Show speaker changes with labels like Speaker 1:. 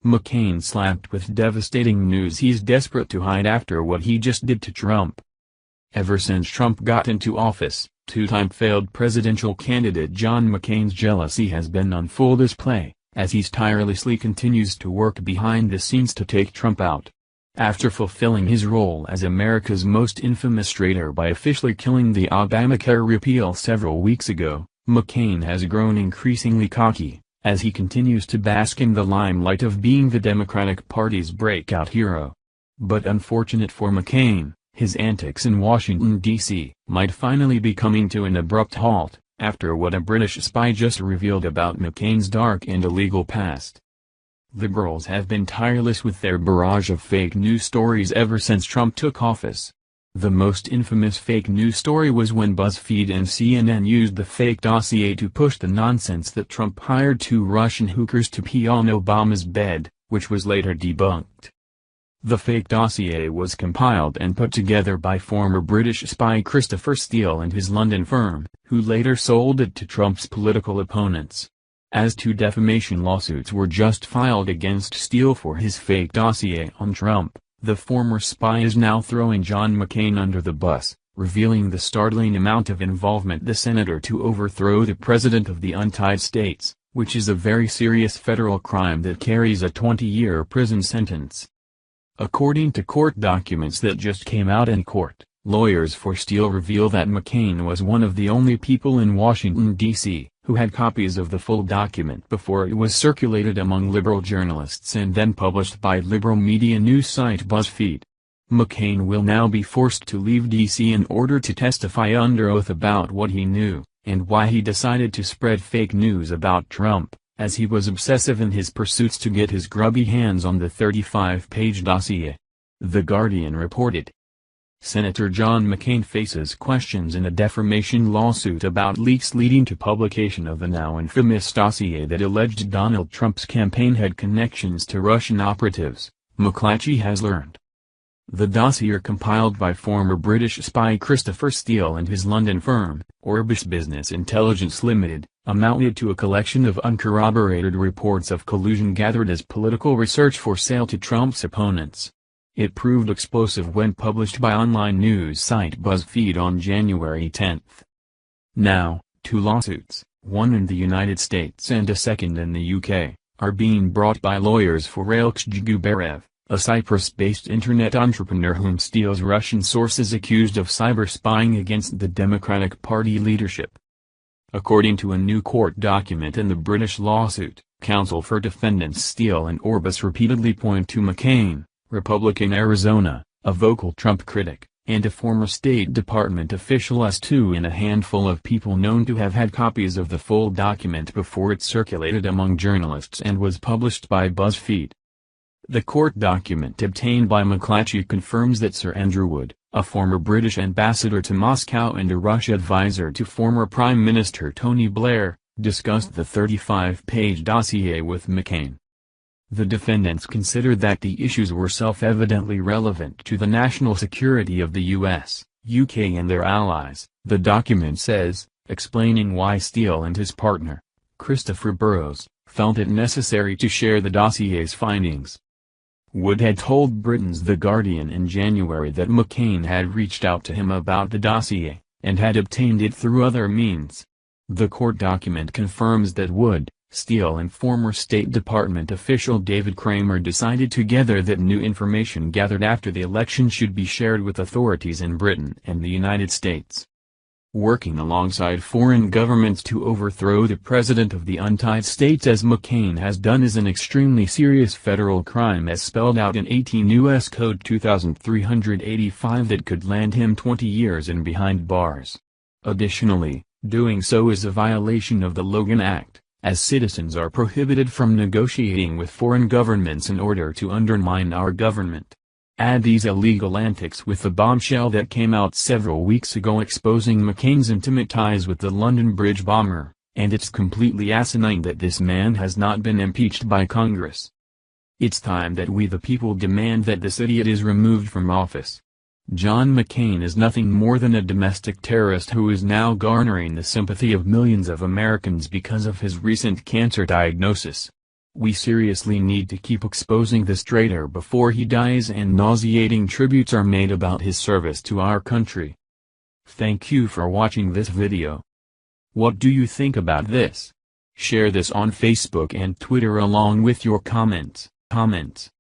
Speaker 1: McCain slapped with devastating news he's desperate to hide after what he just did to Trump. Ever since Trump got into office, two-time failed presidential candidate John McCain's jealousy has been on full display, as he tirelessly continues to work behind the scenes to take Trump out. After fulfilling his role as America's most infamous traitor by officially killing the Obamacare repeal several weeks ago, McCain has grown increasingly cocky, as he continues to bask in the limelight of being the Democratic Party's breakout hero. But unfortunate for McCain, his antics in Washington, D.C. might finally be coming to an abrupt halt, after what a British spy just revealed about McCain's dark and illegal past. Liberals have been tireless with their barrage of fake news stories ever since Trump took office. The most infamous fake news story was when BuzzFeed and CNN used the fake dossier to push the nonsense that Trump hired two Russian hookers to pee on Obama's bed, which was later debunked. The fake dossier was compiled and put together by former British spy Christopher Steele and his London firm, who later sold it to Trump's political opponents. As two defamation lawsuits were just filed against Steele for his fake dossier on Trump, the former spy is now throwing John McCain under the bus, revealing the startling amount of involvement the senator to overthrow the President of the United States, which is a very serious federal crime that carries a 20-year prison sentence. According to court documents that just came out in court, lawyers for Steele reveal that McCain was one of the only people in Washington, D.C., who had copies of the full document before it was circulated among liberal journalists and then published by liberal media news site BuzzFeed. McCain will now be forced to leave D.C. in order to testify under oath about what he knew, and why he decided to spread fake news about Trump, as he was obsessive in his pursuits to get his grubby hands on the 35-page dossier. The Guardian reported. Senator John McCain faces questions in a defamation lawsuit about leaks leading to publication of the now infamous dossier that alleged Donald Trump's campaign had connections to Russian operatives, McClatchy has learned. The dossier, compiled by former British spy Christopher Steele and his London firm, Orbis Business Intelligence Limited, amounted to a collection of uncorroborated reports of collusion gathered as political research for sale to Trump's opponents. It proved explosive when published by online news site BuzzFeed on January 10. Now, two lawsuits, one in the United States and a second in the UK, are being brought by lawyers for Alexei Gubarev, a Cyprus-based internet entrepreneur whom Steele's Russian sources accused of cyber-spying against the Democratic Party leadership. According to a new court document in the British lawsuit, counsel for defendants Steele and Orbis repeatedly point to McCain, Republican Arizona, a vocal Trump critic, and a former State Department official as two in a handful of people known to have had copies of the full document before it circulated among journalists and was published by BuzzFeed. The court document obtained by McClatchy confirms that Sir Andrew Wood, a former British ambassador to Moscow and a Russia advisor to former Prime Minister Tony Blair, discussed the 35-page dossier with McCain. The defendants considered that the issues were self-evidently relevant to the national security of the U.S., UK and their allies, the document says, explaining why Steele and his partner, Christopher Burrows, felt it necessary to share the dossier's findings. Wood had told Britain's The Guardian in January that McCain had reached out to him about the dossier, and had obtained it through other means. The court document confirms that Wood, Steele and former State Department official David Kramer decided together that new information gathered after the election should be shared with authorities in Britain and the United States. Working alongside foreign governments to overthrow the President of the United States as McCain has done is an extremely serious federal crime as spelled out in 18 U.S. Code 2385 that could land him 20 years in behind bars. Additionally, doing so is a violation of the Logan Act, as citizens are prohibited from negotiating with foreign governments in order to undermine our government. Add these illegal antics with the bombshell that came out several weeks ago exposing McCain's intimate ties with the London Bridge bomber, and it's completely asinine that this man has not been impeached by Congress. It's time that we the people demand that this idiot is removed from office. John McCain is nothing more than a domestic terrorist who is now garnering the sympathy of millions of Americans because of his recent cancer diagnosis. We seriously need to keep exposing this traitor before he dies and nauseating tributes are made about his service to our country. Thank you for watching this video. What do you think about this? Share this on Facebook and Twitter along with your comments.